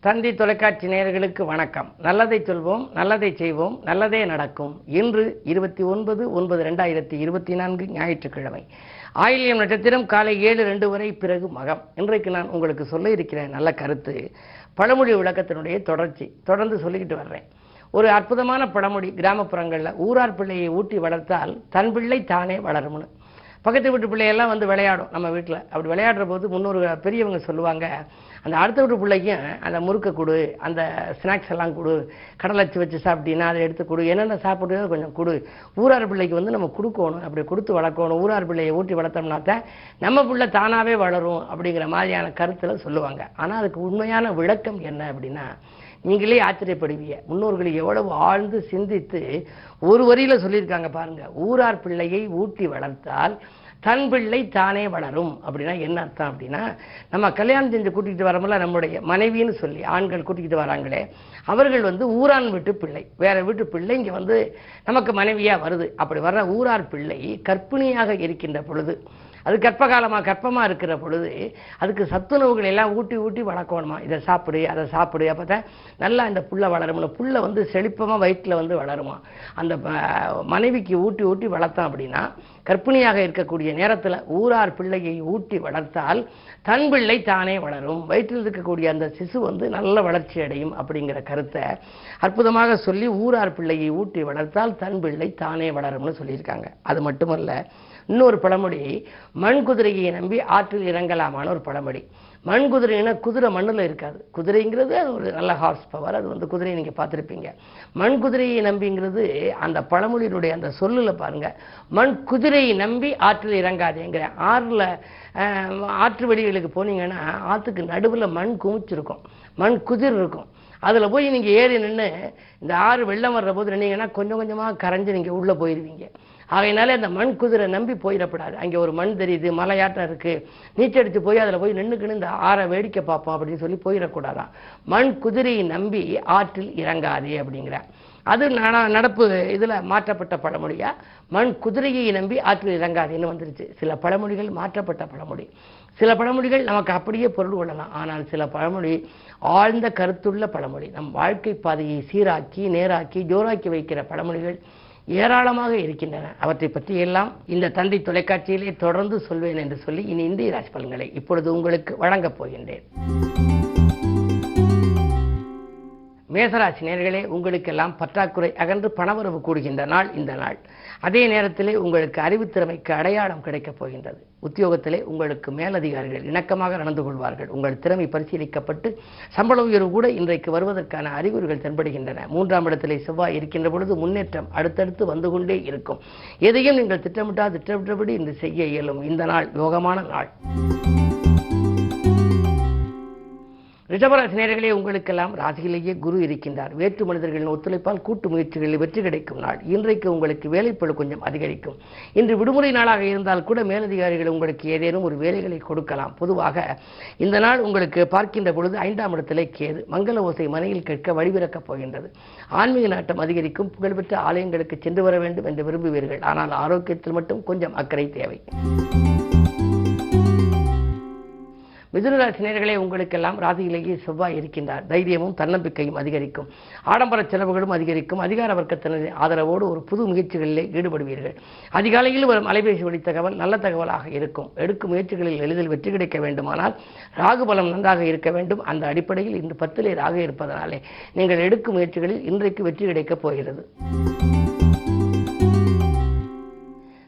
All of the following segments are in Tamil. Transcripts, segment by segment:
தந்தி தொலைக்காட்சி நேயர்களுக்கு வணக்கம். நல்லதை சொல்வோம், நல்லதை செய்வோம், நல்லதே நடக்கும். இன்று 29/9/2024 ஞாயிற்றுக்கிழமை. ஆயில்யம் நட்சத்திரம் காலை 7:02 வரை, பிறகு மகம். இன்றைக்கு நான் உங்களுக்கு சொல்ல இருக்கிற நல்ல கருத்து பழமொழி விளக்கத்தினுடைய தொடர்ச்சி. தொடர்ந்து சொல்லிக்கிட்டு வர்றேன். ஒரு அற்புதமான பழமொழி, கிராமப்புறங்களில் ஊரார் பிள்ளையை ஊட்டி வளர்த்தால் தன் பிள்ளை தானே வளரும்னு. பக்கத்து வீட்டு பிள்ளையெல்லாம் வந்து விளையாடும் நம்ம வீட்டில். அப்படி விளையாடுற போது முன்னொரு பெரியவங்க சொல்லுவாங்க, அந்த அடுத்த வீட்டு பிள்ளைக்கும் அந்த முறுக்கை கொடு, அந்த ஸ்நாக்ஸ் எல்லாம் கொடு, கடலை வச்சு சாப்பிட்டீங்கன்னா அதை எடுத்து கொடு, என்னென்ன சாப்பிட்றதோ கொஞ்சம் கொடு. ஊரார் பிள்ளைக்கு வந்து நம்ம கொடுக்கணும், அப்படி கொடுத்து வளர்க்கணும். ஊரார் பிள்ளையை ஊட்டி வளர்த்தோம்னாத்தான் நம்ம பிள்ளை தானாகவே வளரும் அப்படிங்கிற மாதிரியான கருத்தில் சொல்லுவாங்க. ஆனால் அதுக்கு உண்மையான விளக்கம் என்ன அப்படின்னா, நீங்களே ஆச்சரியப்படுவீங்க. முன்னோர்களை எவ்வளவு ஆழ்ந்து சிந்தித்து ஒரு வரியில சொல்லியிருக்காங்க பாருங்க. ஊரார் பிள்ளையை ஊட்டி வளர்த்தால் தன் பிள்ளை தானே வளரும். அப்படின்னா என்ன அர்த்தம் அப்படின்னா, நம்ம கல்யாணம் செஞ்சு கூட்டிகிட்டு வரோம்ல, நம்முடைய மனைவின்னு சொல்லி ஆண்கள் கூட்டிகிட்டு வராங்களே, அவர்கள் வந்து ஊரான் வீட்டு பிள்ளை, வேற வீட்டு பிள்ளை இங்கே வந்து நமக்கு மனைவியா வருது. அப்படி வர்ற ஊரார் பிள்ளை கர்ப்பிணியாக இருக்கின்ற பொழுது, அது கர்ப்பமாக இருக்கிற பொழுது அதுக்கு சத்துணவுகள் எல்லாம் ஊட்டி ஊட்டி வளர்க்கணுமா. இதை சாப்பிடு, அதை சாப்பிடு, அப்போ தான் நல்லா இந்த புல்லை வளரும். புல்லை வந்து செழிப்பமாக வயிற்றில் வந்து வளருமா. அந்த மனைவிக்கு ஊட்டி ஊட்டி வளர்த்தோம் அப்படின்னா, கர்ப்பிணியாக இருக்கக்கூடிய நேரத்தில் ஊரார் பிள்ளையை ஊட்டி வளர்த்தால் தன் பிள்ளை தானே வளரும், வயிற்றில் இருக்கக்கூடிய அந்த சிசு வந்து நல்ல வளர்ச்சி அடையும் அப்படிங்கிற கருத்தை அற்புதமாக சொல்லி ஊரார் பிள்ளையை ஊட்டி வளர்த்தால் தன் பிள்ளை தானே வளரும்னு சொல்லியிருக்காங்க. அது மட்டுமல்ல, இன்னொரு பழமொழி, மண் குதிரையை நம்பி ஆற்றில் இறங்கலாமான ஒரு பழமொழி. மண் குதிரைன்னா குதிரை மண்ணில் இருக்காது. குதிரைங்கிறது ஒரு நல்ல ஹார்ஸ் பவர், அது வந்து குதிரையை நீங்கள் பார்த்துருப்பீங்க. மண் குதிரையை நம்பிங்கிறது அந்த பழமொழியினுடைய அந்த சொல்லில் பாருங்க, மண் குதிரையை நம்பி ஆற்றில் இறங்காதேங்கிற. ஆற்று வெளிகளுக்கு போனீங்கன்னா ஆற்றுக்கு நடுவில் மண் குமிச்சிருக்கும், மண் குதிர் இருக்கும். அதில் போய் நீங்கள் ஏறி நின்று இந்த ஆறு வெள்ளம் வர்ற போது நின்னீங்கன்னா கொஞ்சம் கொஞ்சமாக கரைஞ்சி நீங்கள் உள்ளே போயிடுவீங்க. ஆகையினாலே அந்த மண் குதிரை நம்பி போயிடப்படாது. அங்கே ஒரு மண் தெரியுது, மலையாட்டம் இருக்குது, நீச்சடிச்சு போய் அதில் போய் நின்றுக்குன்னு இந்த ஆறை வேடிக்கை பார்ப்போம் அப்படின்னு சொல்லி போயிடக்கூடாதான். மண் குதிரையை நம்பி ஆற்றில் இறங்காதே அப்படிங்கிற. அது நடப்பு இதில் மாற்றப்பட்ட பழமொழியா, மண் குதிரையை நம்பி ஆற்றில் இறங்காதேன்னு வந்துருச்சு. சில பழமொழிகள் மாற்றப்பட்ட பழமொழி, சில பழமொழிகள் நமக்கு அப்படியே பொருள் கொள்ளலாம். ஆனால் சில பழமொழி ஆழ்ந்த கருத்துள்ள பழமொழி, நம் வாழ்க்கை பாதையை சீராக்கி நேராக்கி ஜோராக்கி வைக்கிற பழமொழிகள் ஏராளமாக இருக்கின்றன. அவற்றை பற்றி எல்லாம் இந்த தந்தி தொலைக்காட்சியிலே தொடர்ந்து சொல்வேன் என்று சொல்லி இனி இந்திய ராசி பலன்களை இப்பொழுது உங்களுக்கு வழங்கப் போகின்றேன். மேசராசி நேயர்களே, உங்களுக்கெல்லாம் பற்றாக்குறை அகன்று பணவரவு கூடுகின்ற நாள் இந்த நாள். அதே நேரத்திலே உங்களுக்கு அறிவுத்திறமைக்கு அடையாளம் கிடைக்கப் போகின்றது. உத்தியோகத்திலே உங்களுக்கு மேலதிகாரிகள் இணக்கமாக நடந்து கொள்வார்கள். உங்கள் திறமை பரிசீலிக்கப்பட்டு சம்பள உயர்வு கூட இன்றைக்கு வருவதற்கான அறிகுறிகள் தென்படுகின்றன. 3ஆம் இடத்திலே செவ்வாய் இருக்கின்ற பொழுது முன்னேற்றம் அடுத்தடுத்து வந்து கொண்டே இருக்கும். எதையும் நீங்கள் திட்டமிட்டபடி இன்று செய்ய இயலும். இந்த நாள் யோகமான நாள். ரிஷபராசி நேயர்களே, உங்களுக்கெல்லாம் ராசியிலேயே குரு இருக்கின்றார். வேற்று மனிதர்களின் ஒத்துழைப்பால் கூட்டு முயற்சிகளில் வெற்றி கிடைக்கும் நாள். இன்றைக்கு உங்களுக்கு வேலைப்பளு கொஞ்சம் அதிகரிக்கும். இன்று விடுமுறை நாளாக இருந்தால் கூட மேலதிகாரிகள் உங்களுக்கு ஏதேனும் ஒரு வேலைகளை கொடுக்கலாம். பொதுவாக இந்த நாள் உங்களுக்கு பார்க்கின்ற பொழுது 5ஆம் இடத்திலே கேது. மங்கள ஓசை மனையில் கேட்க வழிபிறக்கப் போகின்றது. ஆன்மீக நாட்டம் அதிகரிக்கும். புகழ்பெற்ற ஆலயங்களுக்கு சென்று வர வேண்டும் என்று விரும்புவீர்கள். ஆனால் ஆரோக்கியத்தில் மட்டும் கொஞ்சம் அக்கறை தேவை. மிதுனராசி நேயர்களே, உங்களுக்கெல்லாம் ராசியிலேயே செவ்வாய் இருக்கின்றார். தைரியமும் தன்னம்பிக்கையும் அதிகரிக்கும். ஆடம்பர செலவுகளும் அதிகரிக்கும். அதிகார வர்க்கத்தினரின் ஆதரவோடு ஒரு புது முயற்சிகளிலே ஈடுபடுவீர்கள். அதிகாலையில் வரும் அலைபேசி வழி தகவல் நல்ல தகவலாக இருக்கும். எடுக்கும் முயற்சிகளில் எளிதில் வெற்றி கிடைக்க வேண்டுமானால் ராகு பலம் நன்றாக இருக்க வேண்டும். அந்த அடிப்படையில் இன்று 10லே ராகு இருப்பதனாலே நீங்கள் எடுக்கும் முயற்சிகளில் இன்றைக்கு வெற்றி கிடைக்கப் போகிறது.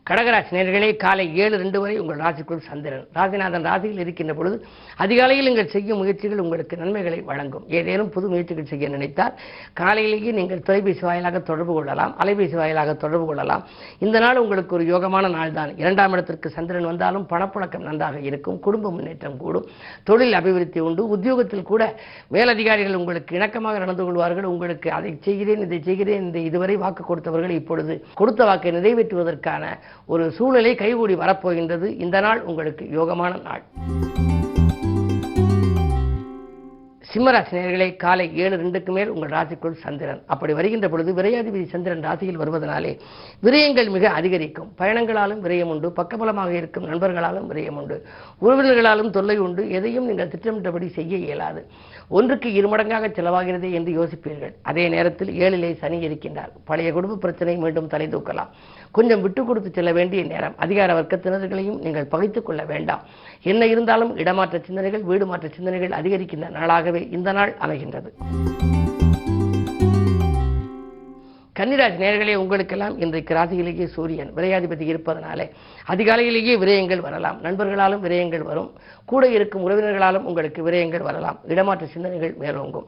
கடகராசி நேயர்களே, காலை 7:02 வரை உங்கள் ராசிக்குள் சந்திரன். ராசிநாதன் ராசியில் இருக்கின்ற பொழுது அதிகாலையில் நீங்கள் செய்யும் முயற்சிகள் உங்களுக்கு நன்மைகளை வழங்கும். ஏதேனும் புது முயற்சிகள் செய்ய நினைத்தால் காலையிலேயே நீங்கள் தொலைபேசி வாயிலாக தொடர்பு கொள்ளலாம், அலைபேசி வாயிலாக தொடர்பு கொள்ளலாம். இந்த நாள் உங்களுக்கு ஒரு யோகமான நாள் தான். 2ஆம் இடத்திற்கு சந்திரன் வந்தாலும் பணப்புழக்கம் நன்றாக இருக்கும். குடும்ப முன்னேற்றம் கூடும். தொழில் அபிவிருத்தி உண்டு. உத்தியோகத்தில் கூட மேலதிகாரிகள் உங்களுக்கு இணக்கமாக நடந்து கொள்வார்கள். உங்களுக்கு அதை செய்கிறேன் இதை செய்கிறேன் என்று இதுவரை வாக்கு கொடுத்தவர்கள் இப்பொழுது கொடுத்த வாக்கை நிறைவேற்றுவதற்கான ஒரு சூழலை கைகூடி வரப்போகின்றது. இந்த நாள் உங்களுக்கு யோகமான நாள். சிம்மராசி நேயர்களே, காலை 7:02 மேல் உங்கள் ராசிக்குள் சந்திரன். அப்படி வருகின்ற பொழுது விரையாதிபதி சந்திரன் ராசியில் வருவதனாலே விரயங்கள் மிக அதிகரிக்கும். பயணங்களாலும் விரயம் உண்டு, பக்கபலமாக இருக்கும் நண்பர்களாலும் விரயம் உண்டு, உறவினர்களாலும் தொல்லை உண்டு. எதையும் நீங்கள் திட்டமிட்டபடி செய்ய இயலாது. ஒன்றுக்கு 2 மடங்காக செலவாகிறதே என்று யோசிப்பீர்கள். அதே நேரத்தில் 7லே சனி இருக்கின்றார். பழைய குடும்ப பிரச்சனை மீண்டும் தலை தூக்கலாம். கொஞ்சம் விட்டு கொடுத்து செல்ல வேண்டிய நேரம். அதிகார வர்க்கத்தினர்களையும் நீங்கள் பகைத்துக் கொள்ள வேண்டாம். என்ன இருந்தாலும் இடமாற்ற சிந்தனைகள், வீடு மாற்ற சிந்தனைகள் அதிகரிக்கின்ற நாளாகவே இந்த நாள் அமைகின்றது. கன்னிராசி நேயர்களே, உங்களுக்கெல்லாம் இன்றைக்கு ராசியிலேயே சூரியன் விரையாதிபதி இருப்பதனாலே அதிகாலையிலேயே விரயங்கள் வரலாம். நண்பர்களாலும் விரயங்கள் வரும். கூட இருக்கும் உறவினர்களாலும் உங்களுக்கு விரயங்கள் வரலாம். இடமாற்ற சிந்தனைகள் மேலோங்கும்.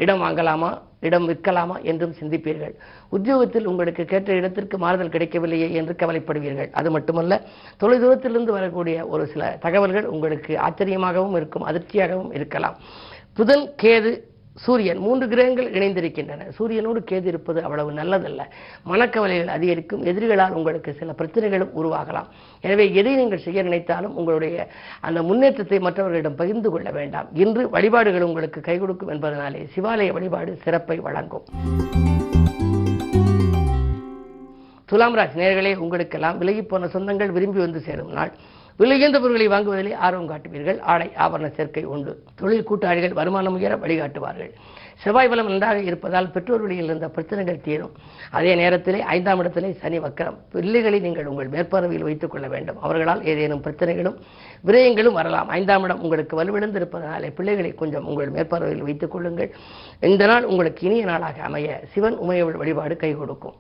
இடம் வாங்கலாமா, இடம் விற்கலாமா என்றும் சிந்திப்பீர்கள். உத்தியோகத்தில் உங்களுக்கு கேட்ட இடத்திற்கு மாறுதல் கிடைக்கவில்லையே என்று கவலைப்படுவீர்கள். அது மட்டுமல்ல, தொலைதூரத்திலிருந்து வரக்கூடிய ஒரு சில தகவல்கள் உங்களுக்கு ஆச்சரியமாகவும் இருக்கும், அதிர்ச்சியாகவும் இருக்கலாம். புதன், கேது, சூரியன் 3 கிரகங்கள் இணைந்திருக்கின்றன. சூரியனோடு கேது இருப்பது அவ்வளவு நல்லதல்ல. மனக்கவலைகள் அதிகரிக்கும். எதிரிகளால் உங்களுக்கு சில பிரச்சனைகளும் உருவாகலாம். எனவே எதை நீங்கள் செய்ய நினைத்தாலும் உங்களுடைய அந்த முன்னேற்றத்தை மற்றவர்களிடம் பகிர்ந்து கொள்ள வேண்டாம். இன்று வழிபாடுகள் உங்களுக்கு கை கொடுக்கும் என்பதனாலே சிவாலய வழிபாடு சிறப்பை வழங்கும். துலாம் ராசி நேயர்களே, உங்களுக்கெல்லாம் விலகி போன சொந்தங்கள் விரும்பி வந்து சேரும் நாள். விலையுயர்ந்த பொருட்களை வாங்குவதிலே ஆர்வம் காட்டுவீர்கள். ஆடை ஆபரண சேர்க்கை உண்டு. தொழில் கூட்டாளிகள் வருமானம் உயர வழிகாட்டுவார்கள். செவ்வாய் பலம் நன்றாக இருப்பதால் பெற்றோர் வழியில் இருந்த பிரச்சனைகள் தீரும். அதே நேரத்திலே 5ஆம் இடத்திலே சனி வக்கரம். பிள்ளைகளை நீங்கள் உங்கள் மேற்பார்வையில் வைத்துக் கொள்ள வேண்டும். அவர்களால் ஏதேனும் பிரச்சனைகளும் விரயங்களும் வரலாம். 5ஆம் இடம் உங்களுக்கு வலுவிழந்து இருப்பதனாலே பிள்ளைகளை கொஞ்சம் உங்கள் மேற்பார்வையில் வைத்துக் கொள்ளுங்கள். இந்த நாள் உங்களுக்கு இனிய நாளாக அமைய சிவன் உமையவள் வழிபாடு கை கொடுக்கும்.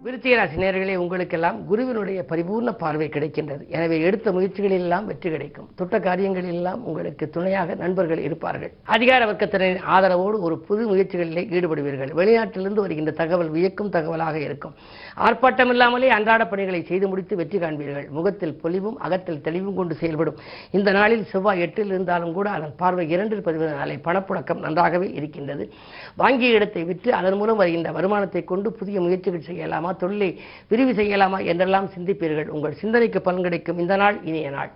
விருச்சிக ராசி நேயர்களே, உங்களுக்கெல்லாம் குருவினுடைய பரிபூர்ண பார்வை கிடைக்கின்றது. எனவே எடுத்த முயற்சிகளில் எல்லாம் வெற்றி கிடைக்கும். தொட்ட காரியங்களில் எல்லாம் உங்களுக்கு துணையாக நண்பர்கள் இருப்பார்கள். அதிகார வர்க்கத்தினரின் ஆதரவோடு ஒரு புது முயற்சிகளிலே ஈடுபடுவீர்கள். வெளிநாட்டிலிருந்து வருகின்ற தகவல் வியக்கும் தகவலாக இருக்கும். ஆர்ப்பாட்டம் இல்லாமலே அன்றாட பணிகளை செய்து முடித்து வெற்றி காண்பீர்கள். முகத்தில் பொலிவும் அகத்தில் தெளிவும் கொண்டு செயல்படும் இந்த நாளில் செவ்வாய் 8ல் இருந்தாலும் கூட அதன் பார்வை 2ல் பதிவதனாலே பணப்புழக்கம் நன்றாகவே இருக்கின்றது. வாங்கிய இடத்தை விற்று அதன் மூலம் வருகின்ற வருமானத்தை கொண்டு புதிய முயற்சிகள் செய்யலாமா, தொழிலை விரிவு செய்யலாமா என்றெல்லாம் சிந்திப்பீர்கள். உங்கள் சிந்தனைக்கு பலன் கிடைக்கும் இந்த நாள் இனிய நாள்.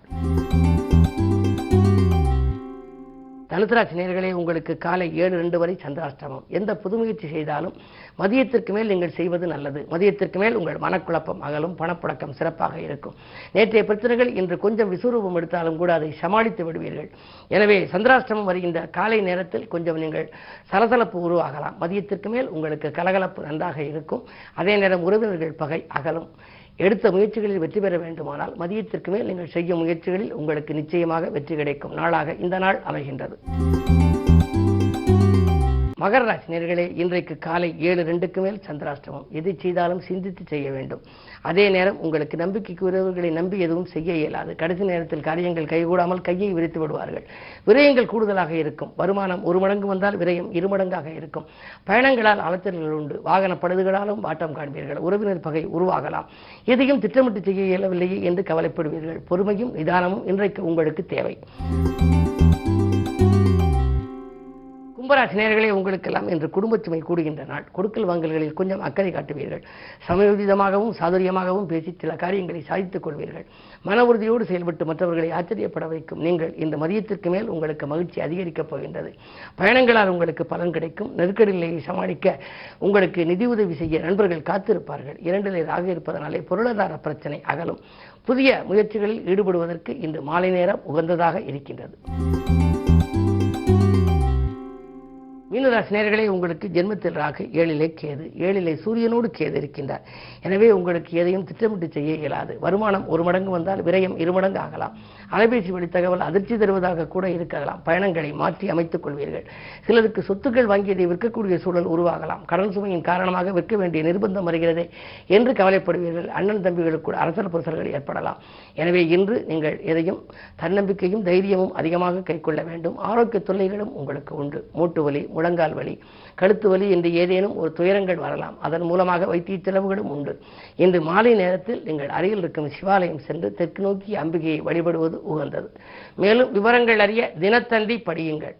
தனுசு ராசி நேயர்களே, உங்களுக்கு காலை 7:02 வரை சந்திராஷ்டமம். எந்த புது முயற்சி செய்தாலும் மதியத்திற்கு மேல் நீங்கள் செய்வது நல்லது. மதியத்திற்கு மேல் உங்கள் மனக்குழப்பம் அகலும். பணப்புழக்கம் சிறப்பாக இருக்கும். நேற்றைய பிரச்சனைகள் இன்று கொஞ்சம் விசுரூபம் எடுத்தாலும் கூட அதை சமாளித்து விடுவீர்கள். எனவே சந்திராஷ்டமம் வருகின்ற காலை நேரத்தில் கொஞ்சம் நீங்கள் சலசலப்பு உருவாகலாம். மதியத்திற்கு மேல் உங்களுக்கு கலகலப்பு நன்றாக இருக்கும். அதே நேரம் உறவினர்கள் பகை அகலும். எடுத்த முயற்சிகளில் வெற்றி பெற வேண்டுமானால் மதியத்திற்கு மேல் நீங்கள் செய்யும் முயற்சிகளில் உங்களுக்கு நிச்சயமாக வெற்றி கிடைக்கும் நாளாக இந்த நாள் அமைகின்றது. மகர ராசி நேயர்களே, இன்றைக்கு காலை 7:02 மேல் சந்திராஷ்டமம். எதை செய்தாலும் சிந்தித்து செய்ய வேண்டும். அதே நேரம் உங்களுக்கு நம்பிக்கைக்கு உறவுகளை நம்பி எதுவும் செய்ய இயலாது. கடைசி நேரத்தில் காரியங்கள் கைகூடாமல் கையை விரித்து விடுவார்கள். விரயங்கள் கூடுதலாக இருக்கும். வருமானம் 1 மடங்கு வந்தால் விரயம் 2 மடங்காக இருக்கும். பயணங்களால் அலைச்சல்கள் உண்டு. வாகன பழுதுகளாலும் வாட்டம் காண்பீர்கள். உறவினர் பகை உருவாகலாம். எதையும் திட்டமிட்டு செய்ய இயலவில்லையே என்று கவலைப்படுவீர்கள். பொறுமையும் நிதானமும் இன்றைக்கு உங்களுக்கு தேவை. கும்பராசி நேயர்களே, உங்களுக்கெல்லாம் இன்று குடும்பச் சுமை கூடுகின்ற நாள். கொடுக்கல் வாங்கல்களில் கொஞ்சம் அக்கறை காட்டுவீர்கள். சமயோஜிதமாகவும் சாதுரியமாகவும் பேசி சில காரியங்களை சாதித்துக் கொள்வீர்கள். மன உறுதியோடு செயல்பட்டு மற்றவர்களை ஆச்சரியப்பட வைக்கும் நீங்கள் இந்த மதியத்திற்கு மேல் உங்களுக்கு மகிழ்ச்சி அதிகரிக்கப் போகின்றது. பயணங்களால் உங்களுக்கு பலன் கிடைக்கும். நெருக்கடிகளை சமாளிக்க உங்களுக்கு நிதி உதவி செய்ய நண்பர்கள் காத்திருப்பார்கள். 2லே ராகு இருப்பதனாலே பொருளாதார பிரச்சனை அகலும். புதிய முயற்சிகளில் ஈடுபடுவதற்கு இன்று மாலை நேரம் உகந்ததாக இருக்கின்றது. மீனராசி நேயர்களே, உங்களுக்கு ஜென்மத்தில் ராகு, 7லே கேது. 7லே சூரியனோடு கேது இருக்கின்றார். எனவே உங்களுக்கு எதையும் திட்டமிட்டு செய்ய இயலாது. வருமானம் 1 மடங்கு வந்தால் விரயம் 2 மடங்கு ஆகலாம். அலைபேசி வழி தகவல் அதிர்ச்சி தருவதாக கூட இருக்கலாம். பயணங்களை மாற்றி அமைத்துக் கொள்வீர்கள். சிலருக்கு சொத்துக்கள் வாங்கியதை விற்கக்கூடிய சூழல் உருவாகலாம். கடன் சுமையின் காரணமாக விற்க வேண்டிய நிர்பந்தம் வருகிறதே என்று கவலைப்படுவீர்கள். அண்ணன் தம்பிகளுக்கு கூட அரசல் புரசல்கள் ஏற்படலாம். எனவே இன்று நீங்கள் எதையும் தன்னம்பிக்கையும் தைரியமும் அதிகமாக கைக்கொள்ள வேண்டும். ஆரோக்கிய தொல்லைகளும் உங்களுக்கு உண்டு. மூட்டு வலி, முழங்கால் வலி, கழுத்து வலி என்று ஏதேனும் ஒரு துயரங்கள் வரலாம். அதன் மூலமாக வைத்திய செலவுகளும் உண்டு. இன்று மாலை நேரத்தில் நீங்கள் அருகில் இருக்கும் சிவாலயம் சென்று தெற்கு நோக்கி அம்பிகையை வழிபடுவது உகந்தது. மேலும் விவரங்கள் அறிய தினத்தந்தி படியுங்கள்.